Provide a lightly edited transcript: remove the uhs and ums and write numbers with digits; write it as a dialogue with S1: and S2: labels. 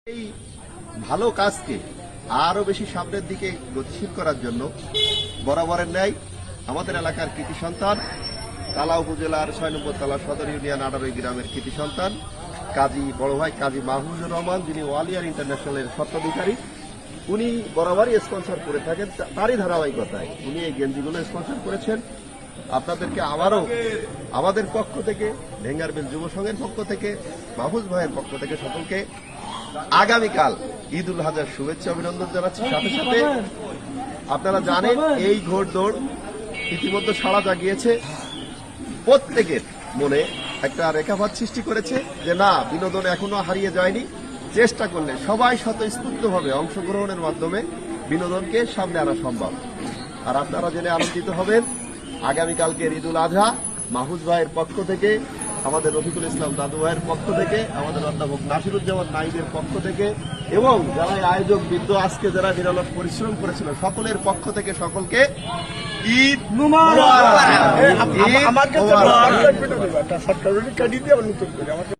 S1: এই ভালো কাজকে আরো বেশি সামনের দিকে গতিশীল করার জন্য বরাবরের ন্যায় আমাদের এলাকার কৃতি সন্তান তালা উপজেলার ৬ নম্বর তালা সদর ইউনিয়ন ১৮ গ্রামের কৃতি সন্তান কাজী বড় ভাই কাজী মাহফুজুর রহমান, যিনি ওয়ালিয়ার ইন্টারন্যাশনালের স্বত্বাধিকারী, উনি বরাবরই স্পন্সর করে থাকেন। তারই ধারাবাহিকতায় উনি এই গেঞ্জিগুলো স্পন্সর করেছেন। আপনাদেরকে আবারও আমাদের পক্ষ থেকে, ভেঙ্গারবিল যুব সংঘের পক্ষ থেকে, মাহফুজ ভাইয়ের পক্ষ থেকে সকলকে আগামীকাল ঈদ উল আজহার শুভেচ্ছা অভিনন্দন জানাচ্ছি। সাথে সাথে আপনারা জানেন এই ঘোড়দৌড় ইতিমধ্যে সাড়া জাগিয়েছে, প্রত্যেকের মনে একটা রেখাপাত সৃষ্টি করেছে যে না, বিনোদন এখনো হারিয়ে যায়নি। চেষ্টা করলে সবাই স্বতঃস্ফূর্তভাবে অংশগ্রহণের মাধ্যমে বিনোদনকে সামনে আনা সম্ভব। আর আপনারা জেনে আনন্দিত হবেন, আগামীকালকের ঈদ উল আজহা মাহফুজ ভাইয়ের পক্ষ থেকে, আমাদের রফিকুল ইসলাম দাদু ভাইয়ের পক্ষ থেকে, আমাদের অধ্যাপক নাসিরুজ্জামান নাইদের পক্ষ থেকে এবং যারা আয়োজক বৃদ্ধ আজকে যারা নিরলস পরিশ্রম করেছিল সকলের পক্ষ থেকে সকলকে ঈদ মুবারক।